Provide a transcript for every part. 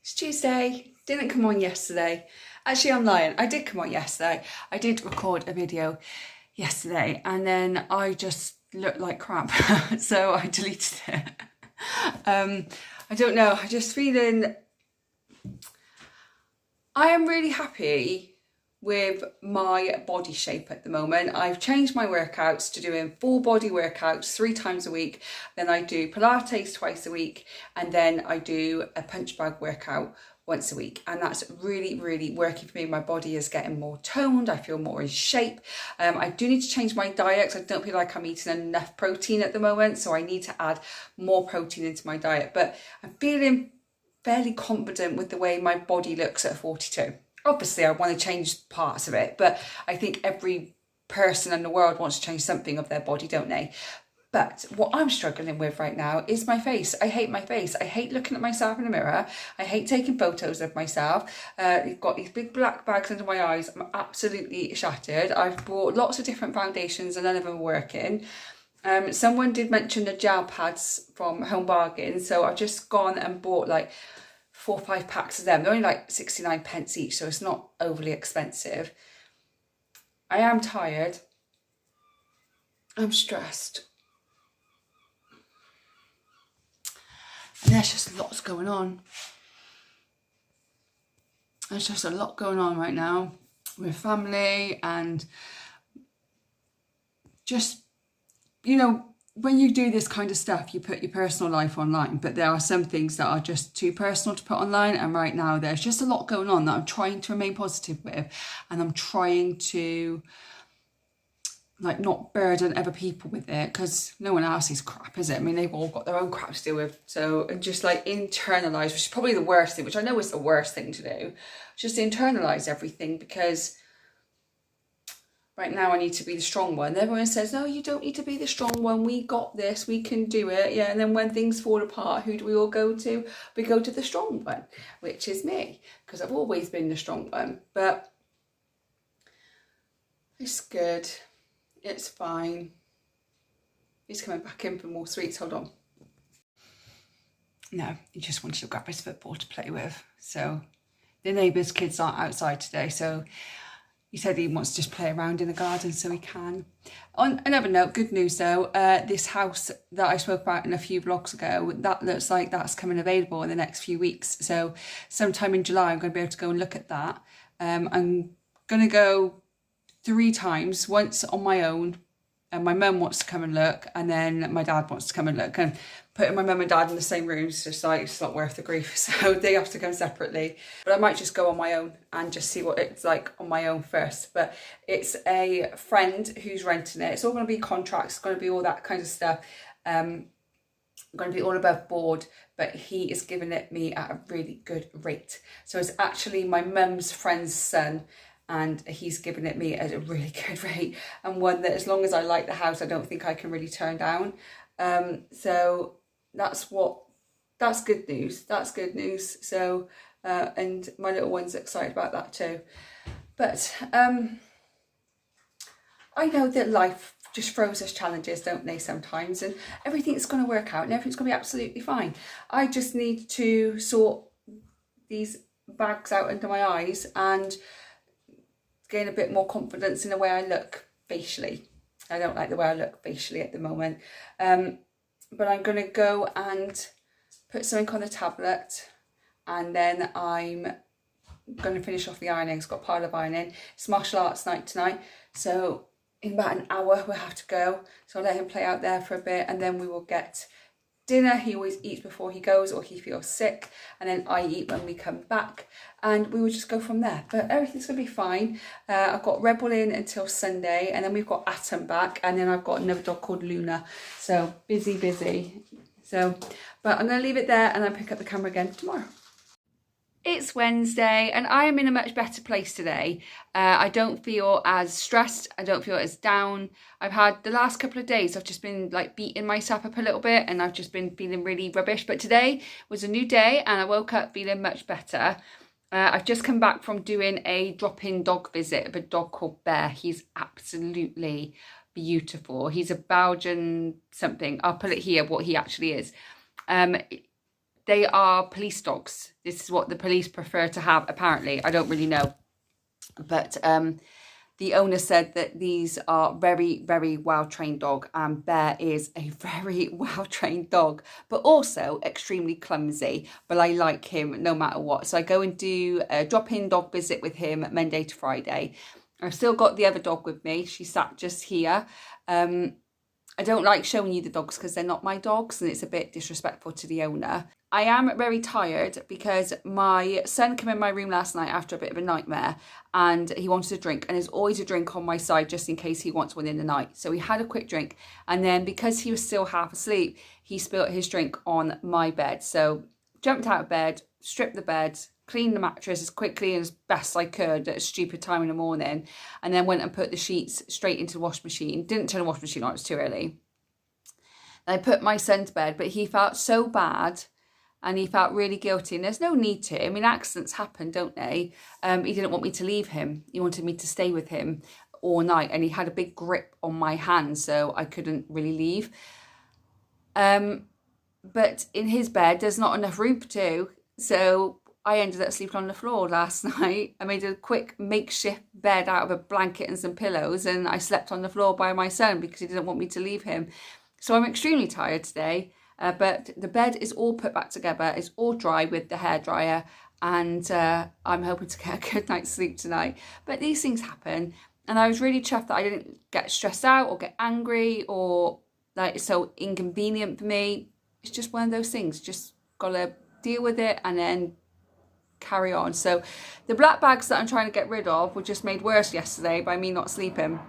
It's Tuesday, didn't come on yesterday. Actually, I'm lying, I did come on yesterday. I did record a video yesterday and then I just looked like crap, so I deleted it. I don't know, I'm just feeling, I am really happy with my body shape at the moment. I've changed my workouts to doing full body workouts 3 times a week. Then I do Pilates twice a week, and then I do a punch bag workout once a week, and that's really working for me. My body is getting more toned, I feel more in shape. I do need to change my diet because I don't feel like I'm eating enough protein at the moment, so I need to add more protein into my diet. But I'm feeling fairly confident with the way my body looks at 42. Obviously, I want to change parts of it, but I think every person in the world wants to change something of their body, don't they? But what I'm struggling with right now is my face. I hate my face. I hate looking at myself in the mirror. I hate taking photos of myself. You've got these big black bags under my eyes. I'm absolutely shattered. I've bought lots of different foundations and none of them are working. Someone did mention the gel pads from Home Bargain, so I've just gone and bought like 4 or 5 packs of them. They're only like 69 pence each, so it's not overly expensive. I am tired. I'm stressed. And there's just lots going on. There's just a lot going on right now with family and just, you know, when you do this kind of stuff, you put your personal life online, but there are some things that are just too personal to put online. And right now there's just a lot going on that I'm trying to remain positive with, and I'm trying to like not burden other people with it, because no one else's crap, is it? I mean, they've all got their own crap to deal with. So, and just like internalize, which is probably the worst thing, which I know is the worst thing to do, just internalize everything, because right now I need to be the strong one. Everyone says, no, you don't need to be the strong one. We got this, we can do it. Yeah, and then when things fall apart, who do we all go to? We go to the strong one, which is me, because I've always been the strong one. But it's good. It's fine. He's coming back in for more sweets. Hold on. No, he just wanted to grab his football to play with. So the neighbours' kids aren't outside today, so he said he wants to just play around in the garden, so he can. On another note, good news though, this house that I spoke about in a few vlogs ago, that looks like that's coming available in the next few weeks. So sometime in July, I'm going to be able to go and look at that. I'm going to go 3 times, once on my own, and my mum wants to come and look, and then my dad wants to come and look. And putting my mum and dad in the same room is just like, it's not worth the grief, so they have to come separately. But I might just go on my own and just see what it's like on my own first. But it's a friend who's renting it. It's all going to be contracts, it's going to be all that kind of stuff. Going to be all above board, but he is giving it me at a really good rate. So it's actually my mum's friend's son, and he's given it me at a really good rate, and one that, as long as I like the house, I don't think I can really turn down. So that's good news. That's good news. So, and my little one's excited about that too. But I know that life just throws us challenges, don't they, sometimes, and everything's going to work out and everything's going to be absolutely fine. I just need to sort these bags out under my eyes and gain a bit more confidence in the way I look facially. I don't like the way I look facially at the moment. But I'm going to go and put something on the tablet, and then I'm going to finish off the ironing. It's got a pile of ironing. It's martial arts night tonight, so in about an hour we'll have to go. So I'll let him play out there for a bit, and then we will get dinner. He always eats before he goes, or he feels sick, and then I eat when we come back, and we will just go from there. But everything's gonna be fine. I've got Rebel in until Sunday, and then we've got Atom back, and then I've got another dog called Luna. So busy. So, but I'm gonna leave it there, and I'll pick up the camera again tomorrow. It's Wednesday and I am in a much better place today. I don't feel as stressed. I don't feel as down. I've had the last couple of days, I've just been like beating myself up a little bit, and I've just been feeling really rubbish. But today was a new day and I woke up feeling much better. I've just come back from doing a drop-in dog visit of a dog called Bear. He's absolutely beautiful. He's a Belgian something. I'll put it here what he actually is. They are police dogs. This is what the police prefer to have, apparently. I don't really know. But the owner said that these are very, very well-trained dog, and Bear is a very well-trained dog, but also extremely clumsy. But I like him no matter what. So I go and do a drop-in dog visit with him Monday to Friday. I've still got the other dog with me. She sat just here. I don't like showing you the dogs because they're not my dogs and it's a bit disrespectful to the owner. I am very tired because my son came in my room last night after a bit of a nightmare and he wanted a drink, and there's always a drink on my side just in case he wants one in the night. So he had a quick drink, and then because he was still half asleep, he spilled his drink on my bed. So jumped out of bed, stripped the bed, cleaned the mattress as quickly and as best I could at a stupid time in the morning, and then went and put the sheets straight into the washing machine. Didn't turn the washing machine on, it was too early. And I put my son to bed, but he felt so bad and he felt really guilty, and there's no need to. I mean, accidents happen, don't they? He didn't want me to leave him. He wanted me to stay with him all night, and he had a big grip on my hand, so I couldn't really leave. But in his bed, there's not enough room for two, so I ended up sleeping on the floor last night. I made a quick makeshift bed out of a blanket and some pillows, and I slept on the floor by my son because he didn't want me to leave him. So I'm extremely tired today, but the bed is all put back together. It's all dry with the hairdryer, and I'm hoping to get a good night's sleep tonight. But these things happen, and I was really chuffed that I didn't get stressed out or get angry or like it's so inconvenient for me. It's just one of those things. Just gotta deal with it and then carry on. So the black bags that I'm trying to get rid of were just made worse yesterday by me not sleeping.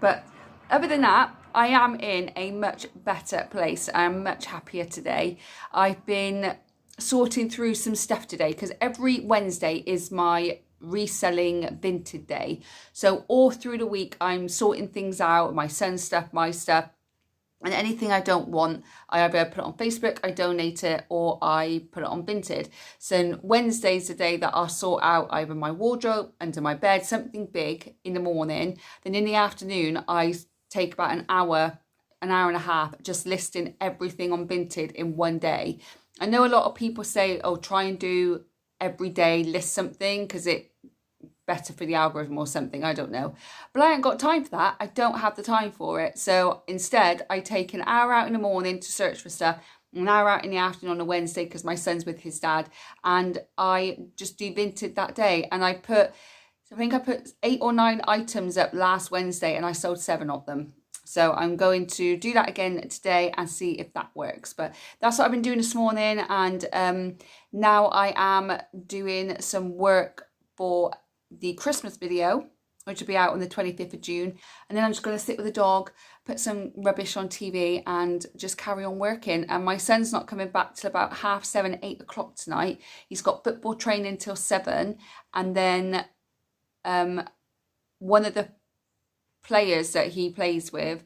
But other than that, I am in a much better place. I'm much happier today. I've been sorting through some stuff today because every Wednesday is my reselling vintage day. So all through the week, I'm sorting things out, my son's stuff, my stuff. And anything I don't want, I either put it on Facebook, I donate it, or I put it on Vinted. So Wednesday's the day that I'll sort out either my wardrobe, under my bed, something big in the morning. Then in the afternoon, I take about an hour and a half just listing everything on Vinted in one day. I know a lot of people say, oh, try and do every day, list something because it's better for the algorithm or something, I don't know. But I ain't got time for that. I don't have the time for it. So instead, I take an hour out in the morning to search for stuff, an hour out in the afternoon on a Wednesday because my son's with his dad, and I just do Vinted that day. And I think I put 8 or 9 items up last Wednesday and I sold 7 of them. So I'm going to do that again today and see if that works. But that's what I've been doing this morning. And now I am doing some work for the Christmas video, which will be out on the 25th of June. And then I'm just going to sit with the dog, put some rubbish on TV and just carry on working. And my son's not coming back till about 7:30, 8 o'clock tonight. He's got football training till 7. And then one of the players that he plays with,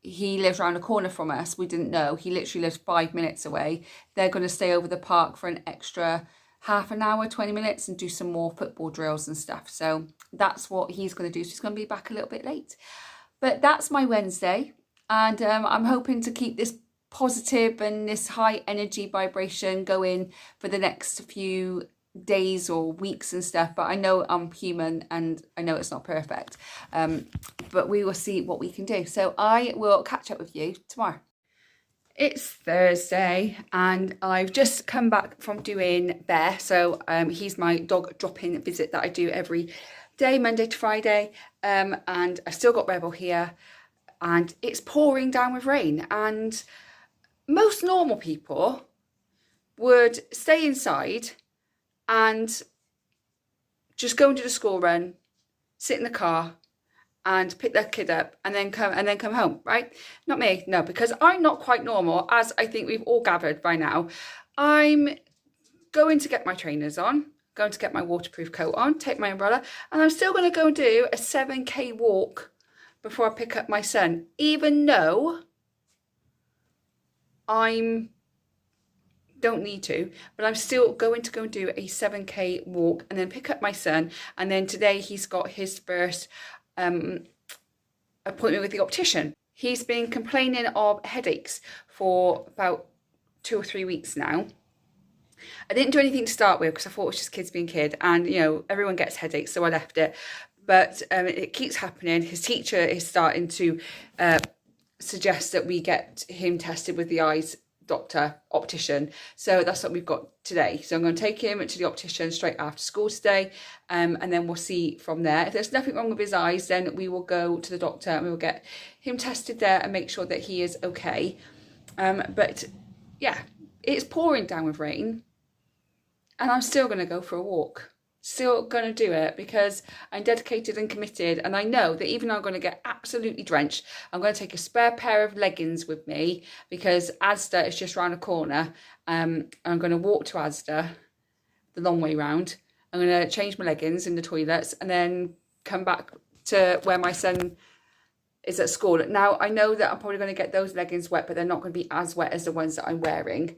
he lives around the corner from us. We didn't know. He literally lives 5 minutes away. They're going to stay over the park for an extra half an hour, 20 minutes and do some more football drills and stuff. So that's what he's going to do. So he's going to be back a little bit late. But that's my Wednesday. And I'm hoping to keep this positive and this high energy vibration going for the next few days or weeks and stuff. But I know I'm human and I know it's not perfect. But we will see what we can do. So I will catch up with you tomorrow. It's Thursday and I've just come back from doing Bear. So he's my dog drop-in visit that I do every day, Monday to Friday. And I've still got Rebel here and it's pouring down with rain. And most normal people would stay inside and just go and do the school run, sit in the car and pick their kid up and then come home, right? Not me, no, because I'm not quite normal, as I think we've all gathered by now. I'm going to get my trainers on, going to get my waterproof coat on, take my umbrella, and I'm still going to go and do a 7K walk before I pick up my son, even though I don't need to, but I'm still going to go and do a 7K walk and then pick up my son. And then today he's got his first appointment with the optician. He's been complaining of headaches for about 2 or 3 weeks now, I didn't do anything to start with because I thought it was just kids being kid, and you know, everyone gets headaches, so I left it. But it keeps happening. His teacher is starting to suggest that we get him tested with the eyes optician. So that's what we've got today. So I'm going to take him to the optician straight after school today, and then we'll see from there. If there's nothing wrong with his eyes, then we will go to the doctor and we will get him tested there and make sure that he is okay. But yeah, it's pouring down with rain, and I'm still going to go for a walk. Still going to do it because I'm dedicated and committed, and I know that even though I'm going to get absolutely drenched, I'm going to take a spare pair of leggings with me because Asda is just round the corner. I'm going to walk to Asda the long way round. I'm going to change my leggings in the toilets and then come back to where my son is at school. Now, I know that I'm probably going to get those leggings wet, but they're not going to be as wet as the ones that I'm wearing.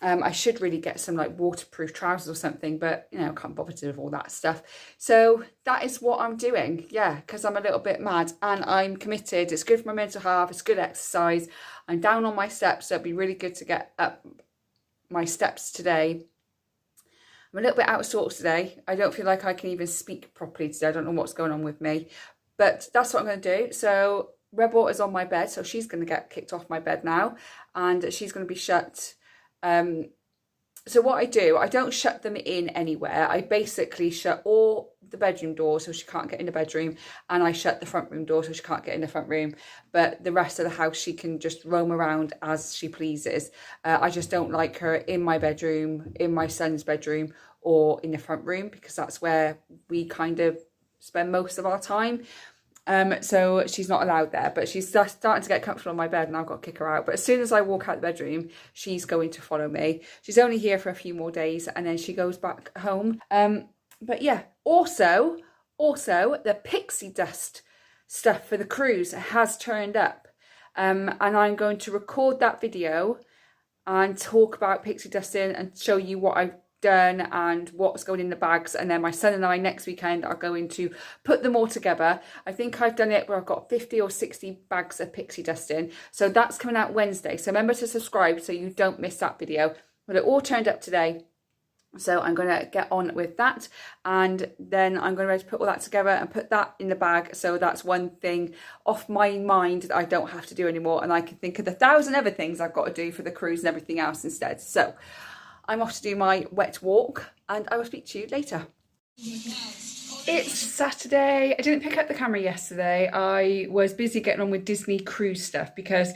I should really get some like waterproof trousers or something, but you know, I can't bother to do all that stuff. So that is what I'm doing, yeah, because I'm a little bit mad and I'm committed. It's good for my mental health, it's good exercise. I'm down on my steps, so it'd be really good to get up my steps today. I'm a little bit out of sorts today. I don't feel like I can even speak properly today. I don't know what's going on with me, but that's what I'm going to do. So Rebel is on my bed, so she's going to get kicked off my bed now, and she's going to be shut. So what I do, I don't shut them in anywhere. I basically shut all the bedroom doors so she can't get in the bedroom, and I shut the front room door so she can't get in the front room. But the rest of the house, she can just roam around as she pleases. I just don't like her in my bedroom, in my son's bedroom, or in the front room, because that's where we kind of spend most of our time. So she's not allowed there, but she's starting to get comfortable on my bed and I've got to kick her out. But as soon as I walk out the bedroom, she's going to follow me. She's only here for a few more days and then she goes back home. But yeah, also the pixie dust stuff for the cruise has turned up. And I'm going to record that video and talk about pixie dusting and show you what I've done and what's going in the bags, and then my son and I next weekend are going to put them all together. I think I've done it where I've got 50 or 60 bags of pixie dust in, so that's coming out Wednesday, so remember to subscribe so you don't miss that video. But it all turned up today, so I'm going to get on with that, and then I'm going to put all that together and put that in the bag, so that's one thing off my mind that I don't have to do anymore, and I can think of the 1,000 other things I've got to do for the cruise and everything else instead. So I'm off to do my wet walk and I will speak to you later. It's Saturday. I didn't pick up the camera yesterday. I was busy getting on with Disney cruise stuff because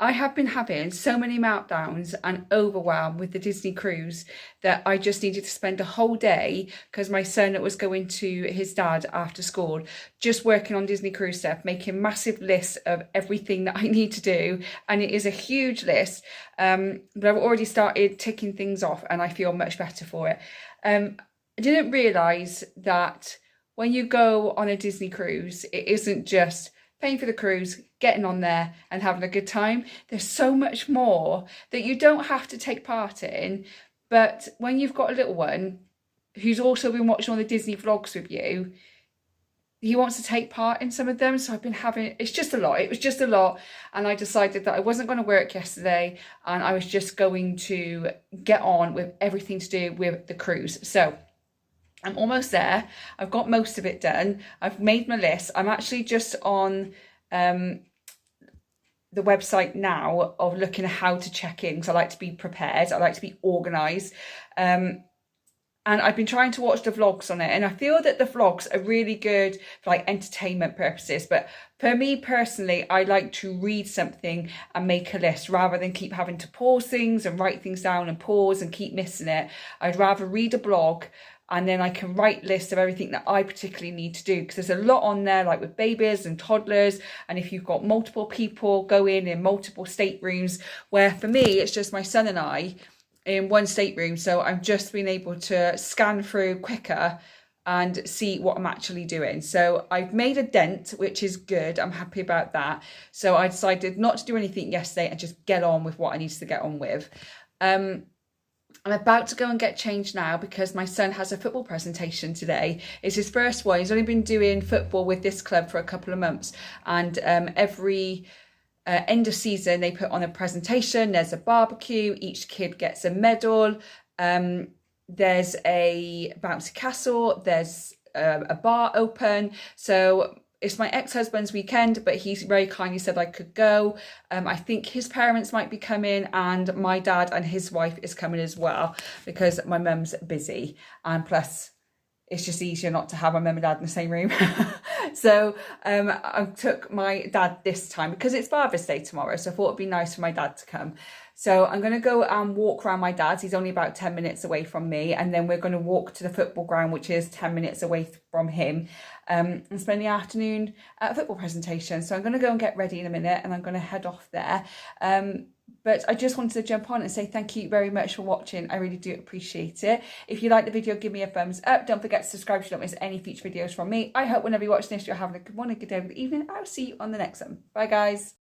I have been having so many meltdowns and overwhelm with the Disney cruise that I just needed to spend a whole day, because my son was going to his dad after school, just working on Disney cruise stuff, making massive lists of everything that I need to do. And it is a huge list, but I've already started ticking things off and I feel much better for it. I didn't realise that when you go on a Disney cruise, it isn't just paying for the cruise, getting on there and having a good time. There's so much more that you don't have to take part in. But when you've got a little one who's also been watching all the Disney vlogs with you, he wants to take part in some of them. So I've been having, it's just a lot. It was just a lot. And I decided that I wasn't going to work yesterday and I was just going to get on with everything to do with the cruise. So I'm almost there. I've got most of it done. I've made my list. I'm actually just on the website now of looking at how to check in, because I like to be prepared. I like to be organised. And I've been trying to watch the vlogs on it, and I feel that the vlogs are really good for like entertainment purposes. But for me personally, I like to read something and make a list rather than keep having to pause things and write things down and pause and keep missing it. I'd rather read a blog and then I can write lists of everything that I particularly need to do, because there's a lot on there, like with babies and toddlers, and if you've got multiple people go in multiple staterooms, where for me it's just my son and I in one stateroom, so I've just been able to scan through quicker and see what I'm actually doing. So I've made a dent, which is good. I'm happy about that. So I decided not to do anything yesterday and just get on with what I needed to get on with. I'm about to go and get changed now because my son has a football presentation today. It's his first one. He's only been doing football with this club for a couple of months, and every end of season they put on a presentation. There's a barbecue, each kid gets a medal, There's a bouncy castle, there's a bar open. So it's my ex-husband's weekend, but he's very kindly said I could go. I think his parents might be coming, and my dad and his wife is coming as well, because my mum's busy, and plus it's just easier not to have my mum and dad in the same room. So I took my dad this time because it's Father's Day tomorrow, so I thought it'd be nice for my dad to come. So I'm going to go and walk around my dad's. He's only about 10 minutes away from me. And then we're going to walk to the football ground, which is 10 minutes away from him, and spend the afternoon at a football presentation. So I'm going to go and get ready in a minute, and I'm going to head off there. But I just wanted to jump on and say thank you very much for watching. I really do appreciate it. If you like the video, give me a thumbs up. Don't forget to subscribe so you don't miss any future videos from me. I hope whenever you watch this, you're having a good morning, good day, good evening. I'll see you on the next one. Bye, guys.